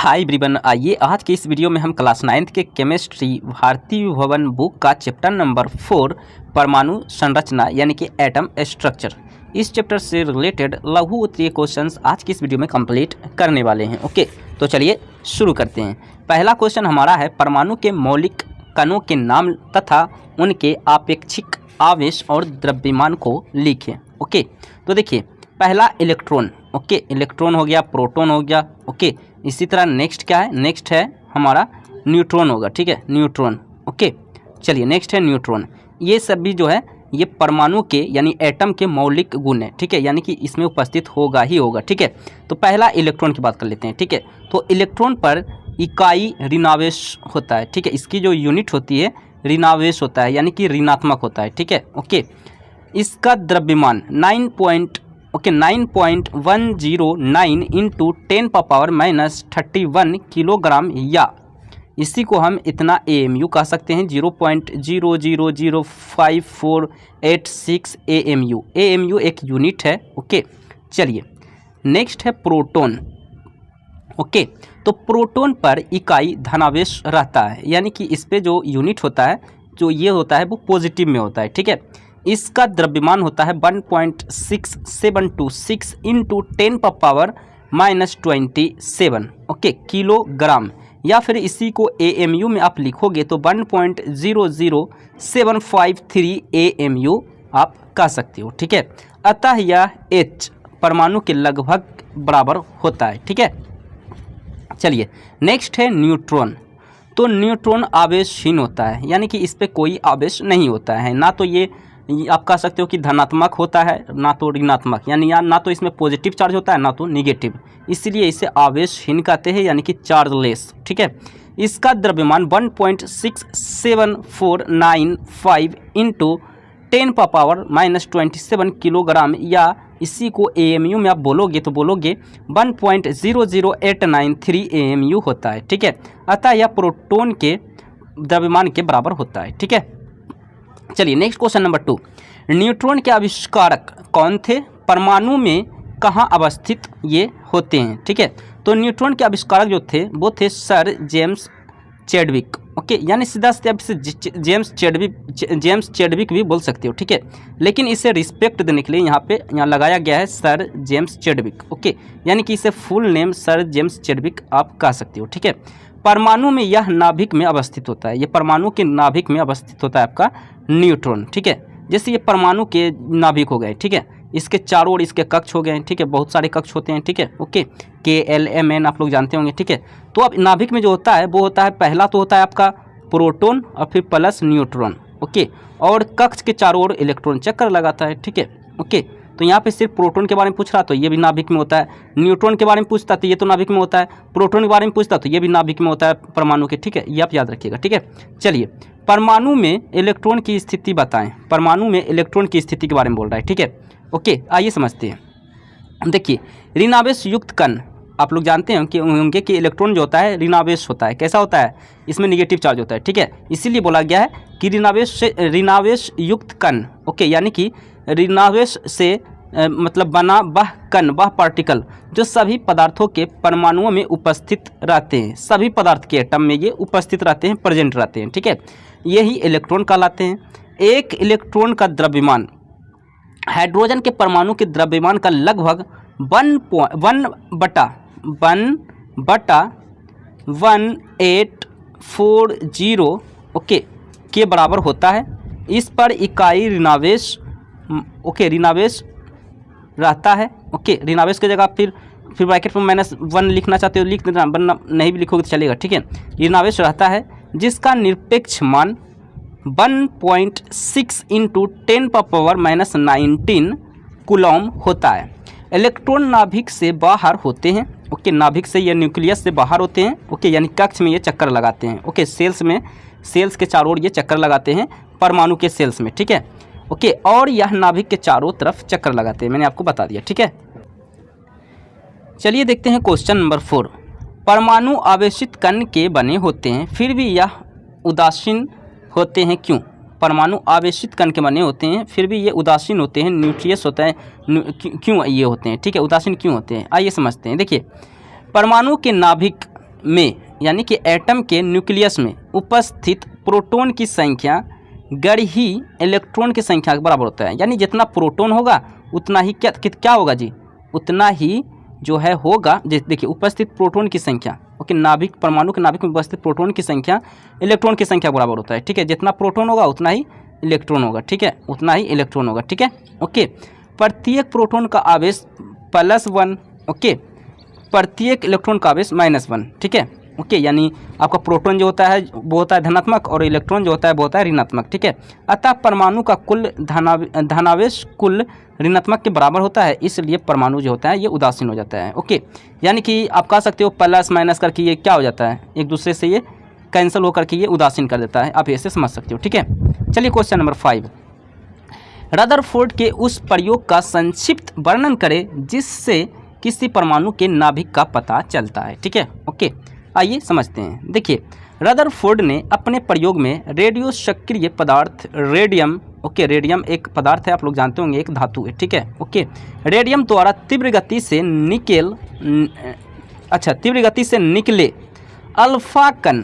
Hi everyone, आइए आज के इस वीडियो में हम क्लास 9th के केमिस्ट्री भारतीय भवन बुक का चैप्टर नंबर 4 परमाणु संरचना यानी कि एटम स्ट्रक्चर, इस चैप्टर से रिलेटेड लघु उत्तरीय क्वेश्चंस आज की इस वीडियो में कंप्लीट करने वाले हैं। ओके, तो चलिए शुरू करते हैं। पहला क्वेश्चन हमारा है, परमाणु के मौलिक कणों के नाम तथा उनके आपेक्षिक आवेश और द्रव्यमान को लिखें। ओके, तो देखिए पहला इलेक्ट्रॉन, ओके इलेक्ट्रॉन हो गया, प्रोटॉन हो गया। ओके, इसी तरह नेक्स्ट क्या है, नेक्स्ट है हमारा न्यूट्रॉन होगा। ठीक है, न्यूट्रॉन। ओके, चलिए नेक्स्ट है न्यूट्रॉन। ये सब भी जो है ये परमाणु के यानी एटम के मौलिक गुण है। ठीक है, यानी कि इसमें उपस्थित होगा ही होगा। ठीक है, तो पहला इलेक्ट्रॉन की बात कर लेते हैं। ठीक है, तो इलेक्ट्रॉन पर इकाई ऋणावेश होता है। ठीक है, इसकी जो यूनिट होती है ऋणावेश होता है यानी कि ऋणात्मक होता है। ठीक है, ओके, इसका द्रव्यमान 9.109 इंटू 10⁻³ किलोग्राम, या इसी को हम इतना AMU कह सकते हैं, 0.000548 AMU। AMU एक यूनिट है। ओके, चलिए नेक्स्ट है प्रोटॉन। ओके, तो प्रोटॉन पर इकाई धनावेश रहता है यानी कि इस पे जो यूनिट होता है, जो ये होता है वो पॉजिटिव में होता है। ठीक है, इसका द्रव्यमान होता है 1.6726 इंटू 10⁻⁻27 ओके किलोग्राम, या फिर इसी को AMU में आप लिखोगे तो 1.00753 AMU आप कह सकते हो। ठीक है, अतः यह H परमाणु के लगभग बराबर होता है। ठीक है, चलिए नेक्स्ट है न्यूट्रॉन। तो न्यूट्रॉन आवेशहीन होता है यानी कि इस पे कोई आवेश नहीं होता है, ना तो ये आप कह सकते हो कि धनात्मक होता है ना तो ऋणात्मक, यानी ना तो इसमें पॉजिटिव चार्ज होता है ना तो निगेटिव, इसलिए इसे आवेशहीन कहते हैं यानी कि चार्जलेस। ठीक है, इसका द्रव्यमान 1.6745 इंटू 10⁻⁻27 किलोग्राम, या इसी को AMU में आप बोलोगे तो बोलोगे 1.00893 AMU होता है। ठीक है, अतः यह प्रोटॉन के द्रव्यमान के बराबर होता है। ठीक है, चलिए नेक्स्ट क्वेश्चन नंबर 2, न्यूट्रॉन के आविष्कारक कौन थे, परमाणु में कहाँ अवस्थित ये होते हैं। ठीक है, तो न्यूट्रॉन के आविष्कारक जो थे वो थे सर जेम्स चैडविक। ओके, यानी सीधा सीधा आप इसे जेम्स चैडविक भी बोल सकते हो। ठीक है, लेकिन इसे रिस्पेक्ट देने के लिए यहाँ लगाया गया है सर जेम्स चैडविक। ओके, यानी कि इसे full name sir James Chadwick आप कह सकते हो। ठीक है, परमाणु में यह नाभिक में अवस्थित होता है, ये परमाणु के नाभिक में अवस्थित होता है आपका न्यूट्रॉन। ठीक है, जैसे ये परमाणु के नाभिक हो गए। ठीक है, इसके चारों ओर इसके कक्ष हो गए। ठीक है, बहुत सारे कक्ष होते हैं। ठीक है, ओके, KLMN आप लोग जानते होंगे। ठीक है, तो अब नाभिक में जो होता है वो होता है, पहला तो होता है आपका प्रोटॉन और फिर प्लस न्यूट्रॉन। ओके, और कक्ष के चारों ओर इलेक्ट्रॉन चक्कर लगाता है। ठीक है, ओके, तो यहाँ पे सिर्फ प्रोटॉन के बारे में पूछ रहा तो ये भी नाभिक में होता है, न्यूट्रॉन के बारे में पूछता तो ये तो नाभिक में होता है, प्रोटॉन के बारे में पूछता तो ये भी नाभिक में होता है परमाणु के। ठीक है, ये आप याद रखिएगा। ठीक है, चलिए परमाणु में इलेक्ट्रॉन की स्थिति बताएं, परमाणु में इलेक्ट्रॉन की स्थिति के बारे में बोल रहा है। ठीक है, ओके, आइए समझते हैं। देखिए ऋणावेश युक्त कण, आप लोग जानते हैं कि होंगे कि इलेक्ट्रॉन जो होता है ऋणावेश होता है। कैसा होता है, इसमें निगेटिव चार्ज होता है। ठीक है, इसीलिए बोला गया है कि ऋणावेश युक्त कण, ओके, यानी कि ऋणावेश से मतलब बना वह कण, वह पार्टिकल जो सभी पदार्थों के परमाणुओं में उपस्थित रहते हैं, सभी पदार्थ के एटम में ये उपस्थित रहते हैं, प्रेजेंट रहते हैं। ठीक है, यही इलेक्ट्रॉन कहलाते हैं। एक इलेक्ट्रॉन का द्रव्यमान हाइड्रोजन के परमाणु के द्रव्यमान का लगभग 1/1840 ओके के बराबर होता है। इस पर इकाई ऋणावेश, ओके, ऋणावेश रहता है। ओके, ऋणावेश की जगह फिर ब्रैकेट में -1 लिखना चाहते हो लिख देना, वरना नहीं भी लिखोगे तो चलेगा। ठीक है, ऋणावेश रहता है जिसका निरपेक्ष मान 1.6 इंटू 10⁻⁻19 कूलम होता है। इलेक्ट्रॉन नाभिक से बाहर होते हैं। ओके, नाभिक से, ये न्यूक्लियस से बाहर होते हैं। ओके, यानी कक्ष में ये चक्कर लगाते हैं। ओके, सेल्स के चारों ओर ये चक्कर लगाते हैं, परमाणु के सेल्स में। ठीक है, ओके, और यह नाभिक के चारों तरफ चक्कर लगाते हैं, मैंने आपको बता दिया। ठीक है, चलिए देखते हैं क्वेश्चन नंबर 4, परमाणु आवेशित कण के बने होते हैं फिर भी यह उदासीन होते हैं, क्यों। परमाणु आवेशित कण के बने होते हैं फिर भी ये उदासीन होते हैं, न्यूट्रियस होता है, क्यों ये होते हैं। ठीक है, उदासीन क्यों होते हैं, आइए समझते हैं। देखिए परमाणु के नाभिक में यानी कि एटम के न्यूक्लियस में उपस्थित प्रोटॉन की संख्या गड़ ही इलेक्ट्रॉन की संख्या के बराबर होता है। यानी जितना प्रोटॉन होगा उतना ही क्या होगा जी, उतना ही जो है होगा। देखिए उपस्थित प्रोटॉन की संख्या, ओके, नाभिक परमाणु के नाभिक में उपस्थित प्रोटॉन की संख्या इलेक्ट्रॉन की संख्या के बराबर होता है। ठीक है, जितना प्रोटॉन होगा उतना ही इलेक्ट्रॉन होगा। ठीक है, उतना ही इलेक्ट्रॉन होगा। ठीक है, ओके। प्रत्येक प्रोटॉन का आवेश +1, ओके, प्रत्येक इलेक्ट्रॉन का आवेश -1। ठीक है, ओके, यानी आपका प्रोटॉन जो होता है वो होता है धनात्मक और इलेक्ट्रॉन जो होता है वो होता है ऋणात्मक। ठीक है, अतः परमाणु का कुल धनावेश कुल ऋणात्मक के बराबर होता है, इसलिए परमाणु जो होता है ये उदासीन हो जाता है। ओके, यानी कि आप कह सकते हो प्लस माइनस करके ये क्या हो जाता है, एक दूसरे से ये कैंसिल होकर के ये उदासीन कर देता है। आप ऐसे समझ सकते हो। ठीक है, चलिए क्वेश्चन नंबर 5, रदरफोर्ड के उस प्रयोग का संक्षिप्त वर्णन करें जिससे किसी परमाणु के नाभिक का पता चलता है। ठीक है, ओके, आइए समझते हैं। देखिए रदरफोर्ड ने अपने प्रयोग में रेडियो सक्रिय पदार्थ रेडियम, ओके, रेडियम एक पदार्थ है, आप लोग जानते होंगे, एक धातु है। ठीक है, ओके, रेडियम द्वारा तीव्र गति से तीव्र गति से निकले अल्फा कण,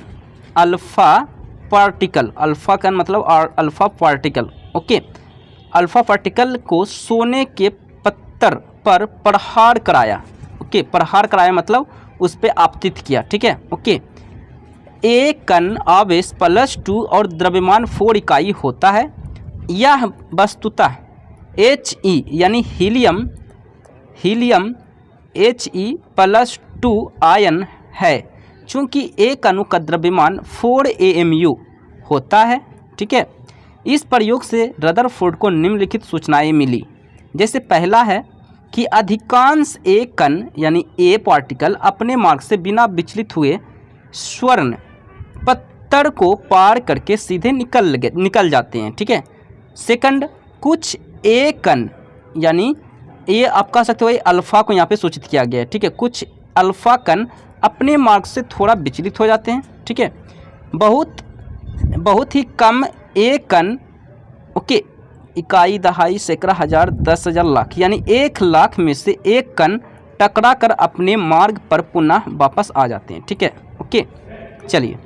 अल्फा पार्टिकल, अल्फा कण मतलब alpha particle, okay, alpha particle को सोने के पत्थर पर प्रहार कराया। ओके, प्रहार कराया मतलब उस पर आपतित किया। ठीक है, ओके, एक कण आवेश +2 और द्रव्यमान 4 इकाई होता है। यह वस्तुतः He यानी हीलियम He+2 आयन है, चूँकि एक अणु का द्रव्यमान 4 AMU होता है। ठीक है, इस प्रयोग से रदरफोर्ड को निम्नलिखित सूचनाएं मिली। जैसे पहला है कि अधिकांश ए कण यानी ए पार्टिकल अपने मार्ग से बिना विचलित हुए स्वर्ण पत्थर को पार करके सीधे निकल जाते हैं। ठीक है, सेकंड, कुछ ए कण यानी ये आप कह सकते हो ये अल्फा को यहाँ पे सूचित किया गया है। ठीक है, कुछ अल्फा कण अपने मार्ग से थोड़ा विचलित हो जाते हैं। ठीक है, बहुत ही कम ए कण, ओके, इकाई, दहाई, सैकड़ा, हजार, 10,000, लाख यानी 1 लाख में से एक कण टकरा कर अपने मार्ग पर पुनः वापस आ जाते हैं। ठीक है, ओके, चलिए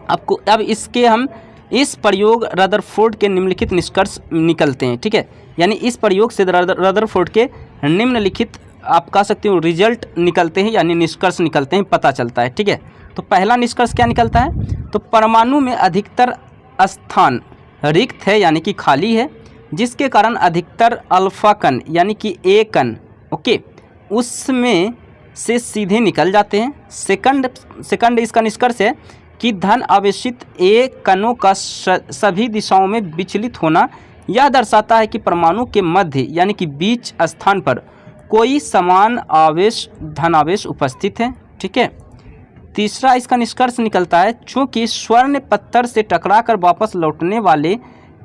आपको अब हम इस प्रयोग रदरफोर्ड के निम्नलिखित निष्कर्ष निकलते हैं। ठीक है, यानी इस प्रयोग से रदरफोर्ड के निम्नलिखित आप कह सकते हो रिजल्ट निकलते हैं, यानी निष्कर्ष निकलते हैं, पता चलता है। ठीक है, तो पहला निष्कर्ष क्या निकलता है, तो परमाणु में अधिकतर स्थान रिक्त है यानी कि खाली है, जिसके कारण अधिकतर अल्फा कण यानी कि ए कण, ओके, उसमें से सीधे निकल जाते हैं। सेकंड इसका निष्कर्ष है कि धन आवेशित ए कणों का सभी दिशाओं में विचलित होना यह दर्शाता है कि परमाणु के मध्य यानी कि बीच स्थान पर कोई समान आवेश धनावेश उपस्थित है। ठीक है, तीसरा इसका निष्कर्ष निकलता है चूँकि स्वर्ण पत्थर से टकराकर वापस लौटने वाले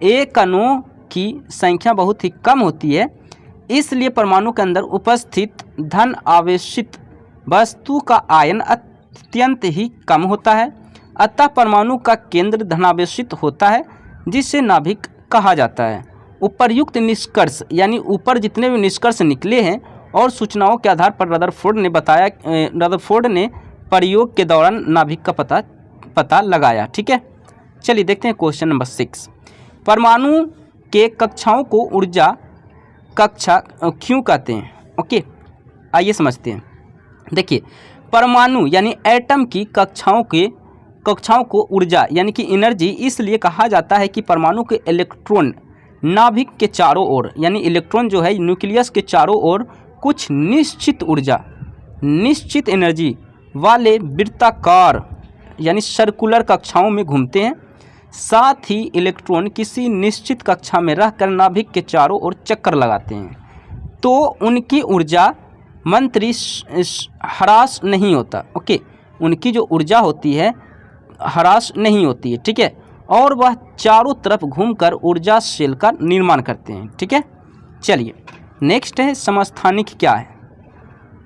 ए कणों की संख्या बहुत ही कम होती है, इसलिए परमाणु के अंदर उपस्थित धन आवेशित वस्तु का आयन अत्यंत ही कम होता है। अतः परमाणु का केंद्र धनावेशित होता है, जिसे नाभिक कहा जाता है। उपर्युक्त निष्कर्ष यानी ऊपर जितने भी निष्कर्ष निकले हैं और सूचनाओं के आधार पर रदरफोर्ड ने प्रयोग के दौरान नाभिक का पता लगाया। ठीक है, चलिए देखते हैं क्वेश्चन नंबर 6, परमाणु के कक्षाओं को ऊर्जा कक्षा क्यों कहते हैं। ओके, आइए समझते हैं। देखिए परमाणु यानी एटम की कक्षाओं को ऊर्जा यानी कि एनर्जी इसलिए कहा जाता है कि परमाणु के इलेक्ट्रॉन नाभिक के चारों ओर यानी इलेक्ट्रॉन जो है न्यूक्लियस के चारों ओर कुछ निश्चित एनर्जी वाले वृत्ताकार यानी सर्कुलर कक्षाओं में घूमते हैं। साथ ही इलेक्ट्रॉन किसी निश्चित कक्षा में रहकर नाभिक के चारों ओर चक्कर लगाते हैं, तो उनकी ऊर्जा मंत्री ह्रास नहीं होता। ओके, उनकी जो ऊर्जा होती है ह्रास नहीं होती है। ठीक है, और वह चारों तरफ घूमकर ऊर्जा सेल का निर्माण करते हैं। ठीक है, चलिए नेक्स्ट है समस्थानिक। क्या है,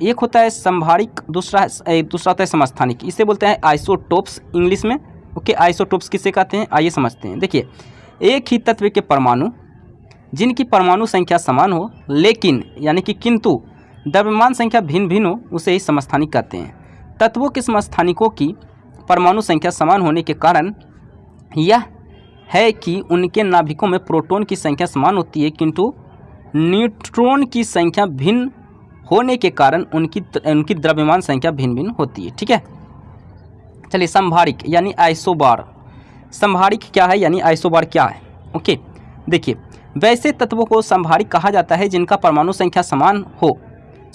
एक होता है संभारिक, दूसरा होता है समस्थानिक। इसे बोलते हैं आइसोटोप्स इंग्लिश में। ओके, आइसोटोप्स किसे कहते हैं आइए समझते हैं। देखिए एक ही तत्व के परमाणु जिनकी परमाणु संख्या समान हो लेकिन यानी कि किंतु द्रव्यमान संख्या भिन्न भिन्न हो उसे ही समस्थानिक कहते हैं। तत्वों के समस्थानिकों की परमाणु संख्या समान होने के कारण यह है कि उनके नाभिकों में प्रोटॉन की संख्या समान होती है, किंतु न्यूट्रॉन की संख्या भिन्न होने के कारण उनकी द्रव्यमान संख्या भिन्न भिन्न होती है। ठीक है, चलिए संभारिक यानी आइसोबार। संभारिक क्या है यानी आइसोबार क्या है? ओके, देखिए वैसे तत्वों को संभारिक कहा जाता है जिनका परमाणु संख्या समान हो,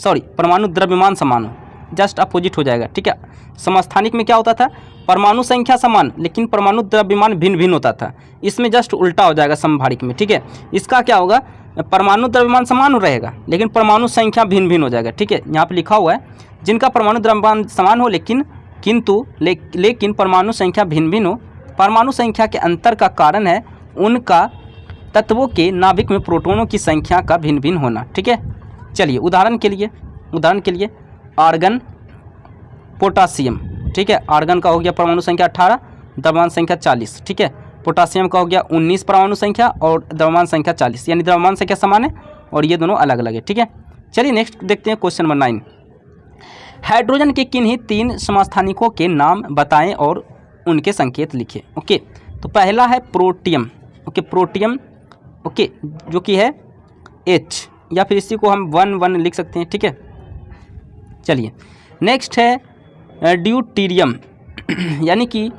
परमाणु द्रव्यमान समान हो, जस्ट अपोजिट हो जाएगा। ठीक है, समस्थानिक में क्या होता था? परमाणु संख्या समान लेकिन परमाणु द्रव्यमान भिन्न भिन्न होता था। इसमें जस्ट उल्टा हो जाएगा संभारिक में। ठीक है, इसका क्या होगा? परमाणु द्रव्यमान समान रहेगा लेकिन परमाणु संख्या भिन्न भिन्न हो जाएगा। ठीक है, यहाँ पे लिखा हुआ है जिनका परमाणु द्रव्यमान समान हो लेकिन परमाणु संख्या भिन्न भिन्न हो। परमाणु संख्या के अंतर का कारण है उनका तत्वों के नाभिक में प्रोटॉनों की संख्या का भिन्न भिन्न होना। ठीक है, चलिए उदाहरण के लिए आर्गन, पोटासियम। ठीक है, आर्गन का हो गया परमाणु संख्या 18, द्रव्यमान संख्या 40। ठीक है, पोटासियम का हो गया 19 परमाणु संख्या और द्रव्यमान संख्या 40, यानी द्रव्यमान संख्या समान है और ये दोनों अलग अलग है। ठीक है, चलिए नेक्स्ट देखते हैं क्वेश्चन नंबर 9। हाइड्रोजन के किन्हीं 3 समस्थानिकों के नाम बताएं और उनके संकेत लिखें। ओके, तो पहला है प्रोटियम। ओके, प्रोटियम ओके जो कि है H, या फिर इसी को हम 1 लिख सकते हैं। ठीक है, चलिए नेक्स्ट है ड्यूटीरियम यानी कि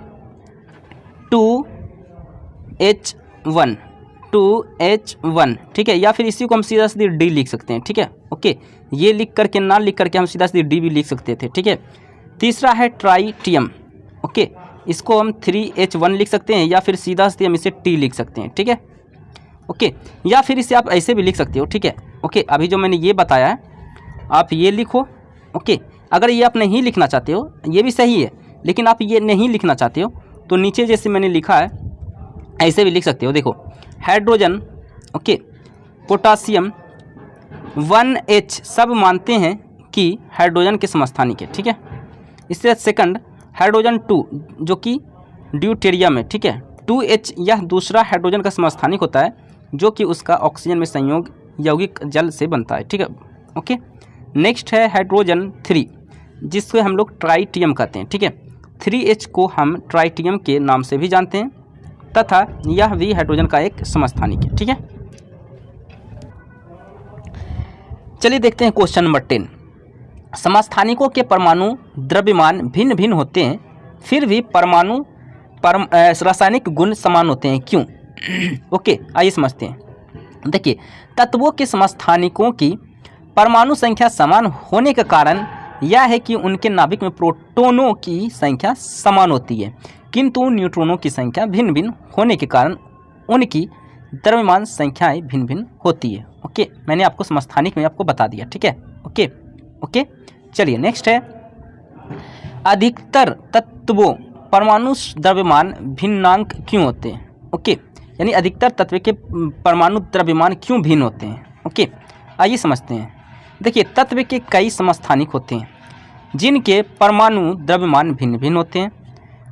2H1। ठीक है, या फिर इसी को हम सीधा सीधे D लिख सकते हैं। ठीक है, ओके, ये लिख करके ना लिख करके हम सीधा सीधे D भी लिख सकते थे। ठीक है, तीसरा है ट्राइटियम। ओके, इसको हम 3H1 लिख सकते हैं या फिर सीधा सीधे हम इसे T लिख सकते हैं। ठीक है, ओके, या फिर इसे आप ऐसे भी लिख सकते हो। ठीक है, ओके, अभी जो मैंने ये बताया है आप ये लिखो। ओके, अगर ये आप नहीं लिखना चाहते हो ये भी सही है, लेकिन आप ये नहीं लिखना चाहते हो तो नीचे जैसे मैंने लिखा है ऐसे भी लिख सकते हो। देखो हाइड्रोजन, ओके, पोटासियम, 1H सब मानते हैं कि हाइड्रोजन के समस्थानिक है। ठीक है, इससे सेकंड हाइड्रोजन 2 जो कि ड्यूटेरियम है। ठीक है, 2H यह दूसरा हाइड्रोजन का समस्थानिक होता है जो कि उसका ऑक्सीजन में संयोग यौगिक जल से बनता है। ठीक है, ओके, नेक्स्ट है हाइड्रोजन 3 जिसको हम लोग ट्राइटियम कहते हैं। ठीक है, 3H को हम ट्राइटियम के नाम से भी जानते हैं तथा यह भी हाइड्रोजन का एक समस्थानिक है। ठीक है, चलिए देखते हैं क्वेश्चन नंबर 10। समस्थानिकों के परमाणु द्रव्यमान भिन्न भिन्न होते हैं फिर भी रासायनिक गुण समान होते हैं, क्यों? ओके, आइए समझते हैं। देखिए तत्वों के समस्थानिकों की परमाणु संख्या समान होने का कारण यह है कि उनके नाभिक में प्रोटॉनों की संख्या समान होती है, किंतु न्यूट्रॉनों की संख्या भिन्न भिन्न होने के कारण उनकी द्रव्यमान संख्याएं भिन्न भिन्न होती है। ओके, मैंने आपको समस्थानिक में आपको बता दिया। ठीक है, ओके ओके, चलिए नेक्स्ट है अधिकतर तत्वों परमाणु द्रव्यमान भिन्नांक क्यों होते हैं? ओके, यानी अधिकतर तत्व के परमाणु द्रव्यमान क्यों भिन्न होते हैं? ओके, आइए समझते हैं। देखिए तत्व के कई समस्थानिक होते हैं जिनके परमाणु द्रव्यमान भिन्न भिन्न होते हैं।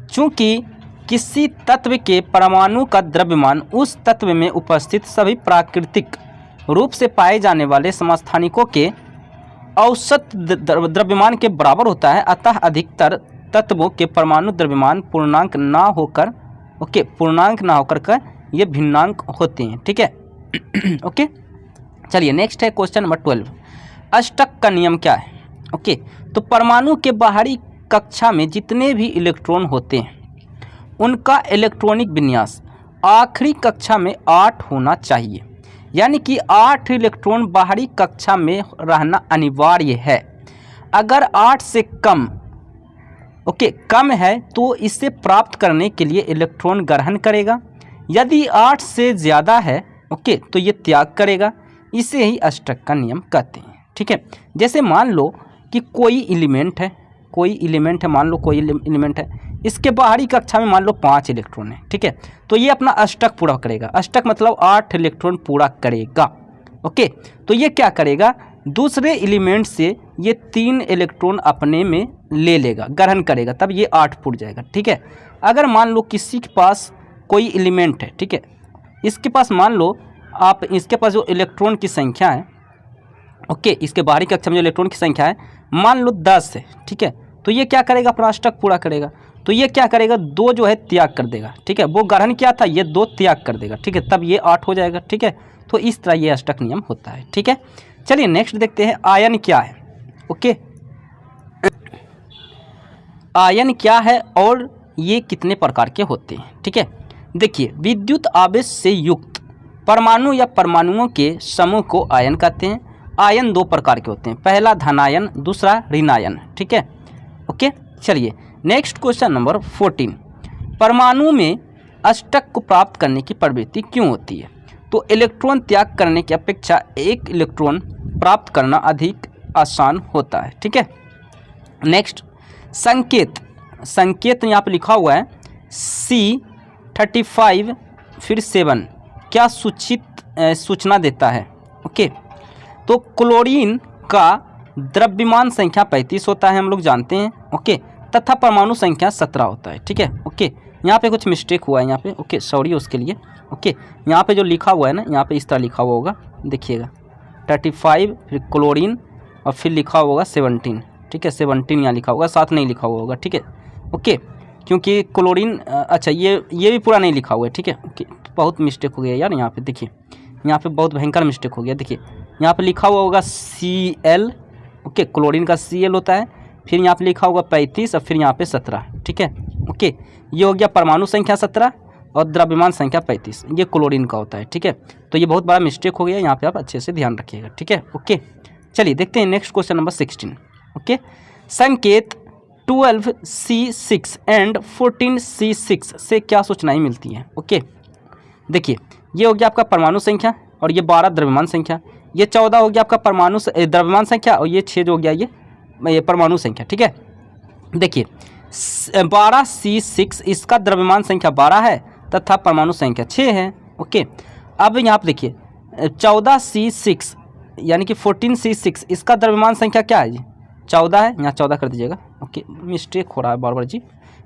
चूँकि किसी तत्व के परमाणु का द्रव्यमान उस तत्व में उपस्थित सभी प्राकृतिक रूप से पाए जाने वाले समस्थानिकों के औसत द्रव्यमान के बराबर होता है, अतः अधिकतर तत्वों के परमाणु द्रव्यमान पूर्णांक ना होकर ये भिन्नांक होते हैं। ठीक है, ओके, चलिए नेक्स्ट है क्वेश्चन नंबर 12। अष्टक का नियम क्या है? ओके, तो परमाणु के बाहरी कक्षा में जितने भी इलेक्ट्रॉन होते हैं उनका इलेक्ट्रॉनिक विन्यास आखिरी कक्षा में 8 होना चाहिए, यानी कि 8 इलेक्ट्रॉन बाहरी कक्षा में रहना अनिवार्य है। अगर 8 से कम कम है तो इसे प्राप्त करने के लिए इलेक्ट्रॉन ग्रहण करेगा, यदि 8 से ज़्यादा है तो ये त्याग करेगा। इसे ही अष्टक का नियम कहते हैं। ठीक है, जैसे मान लो कि कोई एलिमेंट है, इसके बाहरी कक्षा में मान लो 5 इलेक्ट्रॉन है। ठीक है, तो ये अपना अष्टक पूरा करेगा। अष्टक मतलब 8 इलेक्ट्रॉन पूरा करेगा। ओके, तो ये क्या करेगा, दूसरे एलिमेंट से ये 3 इलेक्ट्रॉन अपने में ले लेगा, ग्रहण करेगा, तब ये 8 फूट जाएगा। ठीक है, अगर मान लो किसी के पास कोई एलिमेंट है, ठीक है, इसके पास मान लो आप इसके पास जो इलेक्ट्रॉन की संख्या है, इसके बाहरी कक्षा में जो इलेक्ट्रॉन की संख्या है मान लो 10 है। ठीक है, तो तो ये क्या करेगा, अपना अष्टक पूरा करेगा। तो ये क्या करेगा, 2 जो है त्याग कर देगा, ठीक है। वो ग्रहण क्या था, ये 2 त्याग कर देगा, ठीक है, तब ये 8 हो जाएगा, ठीक है। तो इस तरह ये अष्टक नियम होता है, ठीक है। चलिए नेक्स्ट देखते हैं आयन क्या है। ओके, आयन क्या है और ये कितने प्रकार के होते हैं, ठीक है। देखिए, विद्युत आवेश से युक्त परमाणु या परमाणुओं के समूह को आयन कहते हैं। आयन 2 प्रकार के होते हैं, पहला धनायन, दूसरा ऋणायन, ठीक है। ओके, चलिए नेक्स्ट क्वेश्चन नंबर 14, परमाणु में अष्टक को प्राप्त करने की प्रवृत्ति क्यों होती है? तो इलेक्ट्रॉन त्याग करने की अपेक्षा एक इलेक्ट्रॉन प्राप्त करना अधिक आसान होता है, ठीक है। नेक्स्ट संकेत, संकेत यहाँ पे लिखा हुआ है C35 फिर 7 क्या सूचना देता है? ओके, तो क्लोरीन का द्रव्यमान संख्या 35 होता है, हम लोग जानते हैं, ओके, तथा परमाणु संख्या 17 होता है, ठीक है। ओके, यहाँ पे कुछ मिस्टेक हुआ है यहाँ पे, ओके, सॉरी उसके लिए। ओके, यहाँ पे जो लिखा हुआ है ना, यहाँ पे इस तरह लिखा हुआ होगा, देखिएगा 35 फिर क्लोरीन और फिर लिखा होगा 17, ठीक है। 17 यहाँ लिखा होगा, साथ नहीं लिखा हुआ होगा, ठीक है। ओके, क्योंकि क्लोरीन, अच्छा ये भी पूरा नहीं लिखा हुआ है, ठीक है। ओके, बहुत मिस्टेक हो गया यार यहाँ पे, देखिए यहाँ पे बहुत भयंकर मिस्टेक हो गया। देखिए यहाँ पे लिखा हुआ होगा Cl, ओके, क्लोरीन का Cl होता है, फिर यहाँ पे लिखा होगा 35 और फिर यहाँ पे 17, ठीक है। ओके, ये हो गया परमाणु संख्या 17 और द्रव्यमान संख्या 35, ये क्लोरीन का होता है, ठीक है। तो ये बहुत बड़ा मिस्टेक हो गया, यहाँ पे आप अच्छे से ध्यान रखिएगा, ठीक है। ओके, चलिए देखते हैं नेक्स्ट क्वेश्चन नंबर 16। ओके, संकेत 12C6 एंड 14C6 से क्या सूचनाएं मिलती हैं? ओके, देखिए ये हो गया आपका परमाणु संख्या और ये 12 द्रव्यमान संख्या, ये 14 हो गया आपका परमाणु द्रव्यमान संख्या और ये 6 जो हो गया ये परमाणु संख्या, ठीक है। देखिए 12C6 इसका द्रव्यमान संख्या 12 है तथा परमाणु संख्या 6 है। ओके, अब यहाँ पर देखिए 14C6 यानी कि 14C6 इसका द्रव्यमान संख्या क्या है जी? 14 है, यहाँ 14 कर दीजिएगा। ओके, मिस्टेक हो रहा है बार बार जी,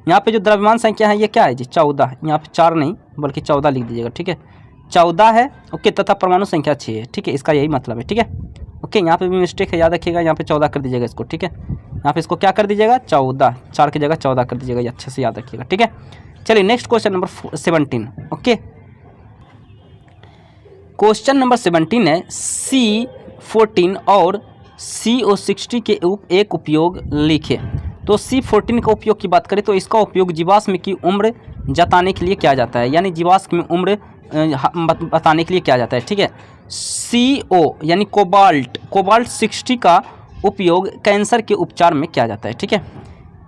यहाँ पे जो द्रव्यमान संख्या है ये क्या है जी? 14 है, यहाँ पे 4 नहीं बल्कि 14 लिख दीजिएगा, ठीक है। 14 है, ओके, तथा परमाणु संख्या 6 है, ठीक है, इसका यही मतलब है, ठीक है। ओके, यहाँ पे भी मिस्टेक है, याद रखिएगा, यहाँ पे 14 कर दीजिएगा इसको, ठीक है। यहाँ पे इसको क्या कर दीजिएगा? 14, 4 की जगह 14 कर दीजिएगा, ये अच्छे से याद रखिएगा, ठीक है। चलिए next question number 17। Okay, question number 17 है C14 और CO60 के एक उपयोग लिखे। तो C14 का उपयोग की बात करें तो इसका उपयोग जीवाश्म की उम्र जताने के लिए किया जाता है, यानी जीवाश्म की उम्र बताने के लिए किया जाता है, ठीक है। CO यानी कोबाल्ट 60 का उपयोग कैंसर के उपचार में किया जाता है, ठीक है।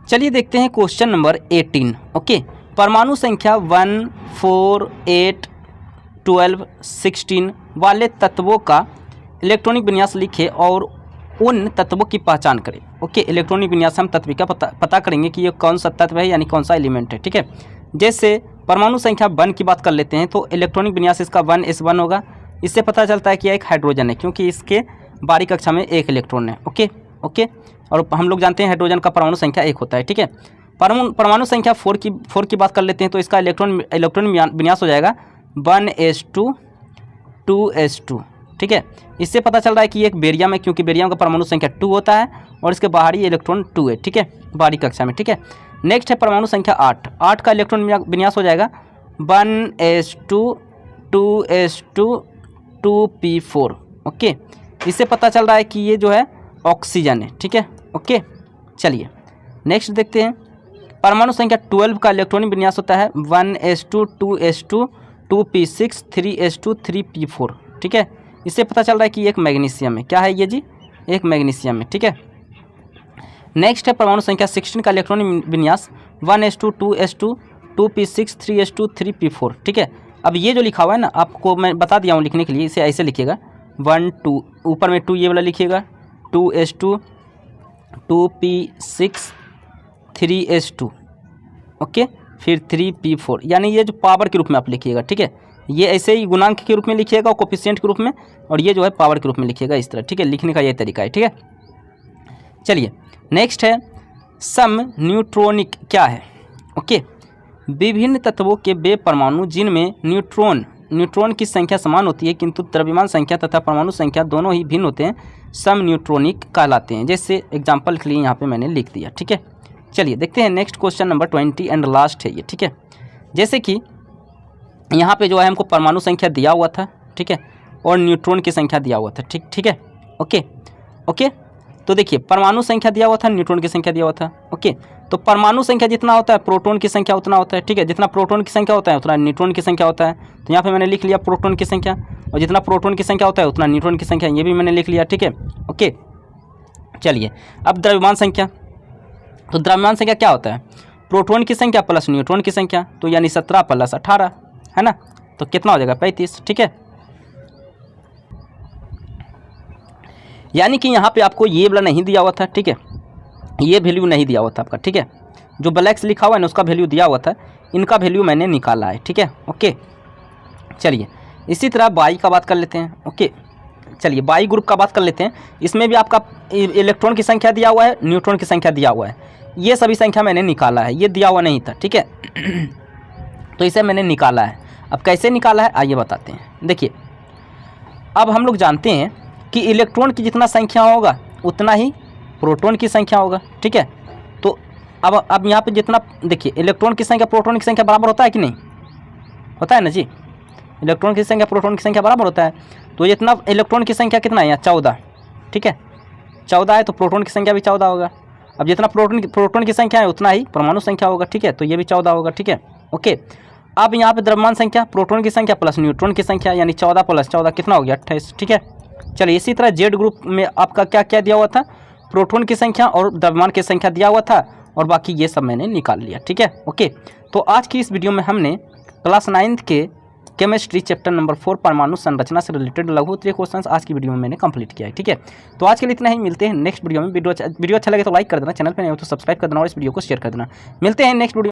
चलिए देखते हैं क्वेश्चन नंबर 18। ओके, परमाणु संख्या 1, 4, 8, 12, 16 वाले तत्वों का इलेक्ट्रॉनिक विन्यास लिखे और उन तत्वों की पहचान करें। ओके, इलेक्ट्रॉनिक विन्यास हम तत्व का पता करेंगे कि ये कौन सा तत्व है, यानी कौन सा एलिमेंट है, ठीक है। जैसे परमाणु संख्या 1 की बात कर लेते हैं तो इलेक्ट्रॉनिक विन्यास इसका 1s1 होगा। इससे पता चलता है कि यह एक हाइड्रोजन है क्योंकि इसके बाहरी कक्षा में 1 इलेक्ट्रॉन है। ओके, और हम लोग जानते हैं हाइड्रोजन का परमाणु संख्या 1 होता है, ठीक है। परमाणु संख्या 4 की बात कर लेते हैं तो इसका इलेक्ट्रॉन विन्यास हो जाएगा 1s2 2s2, ठीक है। इससे पता चल रहा है कि एक बेरियम है क्योंकि बेरियम का परमाणु संख्या 2 होता है और इसके बाहरी इलेक्ट्रॉन 2 है, ठीक है, बाहरी कक्षा में, ठीक है। नेक्स्ट है परमाणु संख्या 8 का इलेक्ट्रॉन विन्यास हो जाएगा 1s2 2s2 2p4। ओके, इससे पता चल रहा है कि ये जो है ऑक्सीजन है, ठीक है। ओके, चलिए नेक्स्ट देखते हैं। परमाणु संख्या 12 का इलेक्ट्रॉनिक विन्यास होता है 1s2 2s2 2p6 3s2 3p4, ठीक है। इससे पता चल रहा है कि एक मैग्नीशियम है, क्या है ये जी? एक मैग्नीशियम है, ठीक है। नेक्स्ट है परमाणु संख्या 16 का इलेक्ट्रॉनिक विन्यास 1s2 2s2 2p6 3s2 3p4, ठीक है। अब ये जो लिखा हुआ है ना, आपको मैं बता दिया हूँ लिखने के लिए, इसे ऐसे लिखिएगा 1 2, ऊपर में 2 ये वाला लिखिएगा, 2s2 2p6 3s2, ओके, फिर 3p4, यानी ये जो पावर के रूप में आप लिखिएगा, ठीक है। ये ऐसे ही गुणांक के रूप में लिखिएगा, कोफिशिएंट के रूप में, और ये जो है पावर के रूप में लिखिएगा, इस तरह, ठीक है। लिखने का ये तरीका है, ठीक है। चलिए नेक्स्ट है सम न्यूट्रॉनिक क्या है? ओके, विभिन्न तत्वों के वे परमाणु जिनमें न्यूट्रॉन की संख्या समान होती है किंतु द्रव्यमान संख्या तथा परमाणु संख्या दोनों ही भिन्न होते हैं सम न्यूट्रॉनिक कहलाते हैं। जैसे एग्जाम्पल के लिए यहाँ पे मैंने लिख दिया, ठीक है। चलिए देखते हैं next question number 20 and last है ये, ठीक है। जैसे कि यहाँ पे जो है हमको परमाणु संख्या दिया हुआ था, ठीक है, और न्यूट्रॉन की संख्या दिया हुआ था, ठीक है, ओके। तो देखिए परमाणु संख्या दिया हुआ था, न्यूट्रॉन की संख्या दिया हुआ था, ओके। तो परमाणु संख्या जितना होता है प्रोटॉन की संख्या उतना होता है, ठीक है। जितना प्रोटॉन की संख्या होता है उतना न्यूट्रॉन की संख्या होता है। तो यहाँ पे मैंने लिख लिया प्रोटॉन की संख्या, और जितना प्रोटॉन की संख्या होता है उतना न्यूट्रॉन की संख्या, ये भी मैंने लिख लिया, ठीक है, ओके। चलिए अब द्रव्यमान संख्या, तो द्रव्यमान संख्या क्या होता है? प्रोटॉन की संख्या प्लस न्यूट्रॉन की संख्या, तो यानी 17 + 18 है ना, तो कितना हो जाएगा 35, ठीक है। यानी कि यहाँ पे आपको ये वाला नहीं दिया हुआ था, ठीक है, ये वैल्यू नहीं दिया हुआ था आपका, ठीक है। जो ब्लैक से लिखा हुआ है ना उसका वैल्यू दिया हुआ था, इनका वैल्यू मैंने निकाला है, ठीक है, ओके। चलिए इसी तरह बाई का बात कर लेते हैं, ओके। चलिए बाई ग्रुप का बात कर लेते हैं। इसमें भी आपका इलेक्ट्रॉन की संख्या दिया हुआ है, न्यूट्रॉन की संख्या दिया हुआ है, ये सभी संख्या मैंने निकाला है, ये दिया हुआ नहीं था, ठीक है। तो इसे मैंने निकाला है। अब कैसे निकाला है आइए बताते हैं। देखिए अब हम लोग जानते हैं कि इलेक्ट्रॉन की जितना संख्या होगा उतना ही प्रोटॉन की संख्या होगा, ठीक है। तो अब यहाँ पे जितना देखिए इलेक्ट्रॉन की संख्या प्रोटॉन की संख्या बराबर होता है कि नहीं, होता है ना जी। इलेक्ट्रॉन की संख्या प्रोटॉन की संख्या बराबर होता है। तो जितना इलेक्ट्रॉन की संख्या कितना है यहाँ 14, ठीक है, 14 है, तो प्रोटॉन की संख्या भी 14 होगा। अब जितना प्रोटॉन की संख्या है उतना ही परमाणु संख्या होगा, ठीक है, तो ये भी 14 होगा, ठीक है, ओके। अब यहाँ पे द्रव्यमान संख्या प्रोटॉन की संख्या प्लस न्यूट्रॉन की संख्या, यानी 14 + 14 कितना हो गया 28, ठीक है। चलिए इसी तरह जेड ग्रुप में आपका क्या क्या दिया हुआ था, प्रोटॉन की संख्या और द्रव्यमान की संख्या दिया हुआ था, और बाकी ये सब मैंने निकाल लिया, ठीक है, ओके। तो आज की इस वीडियो में हमने क्लास 9th के केमिस्ट्री चैप्टर नंबर 4 परमाणु संरचना से रिलेटेड लघु क्वेश्चंस आज की वीडियो में मैंने कंप्लीट किया है, ठीक है। तो आज के लिए इतना ही, मिलते हैं नेक्स्ट वीडियो में। वीडियो अच्छा लगे तो लाइक कर देना, चैनल पे नहीं हो तो सब्सक्राइब कर देना, और इस वीडियो को शेयर कर देना। मिलते हैं नेक्स्ट वीडियो।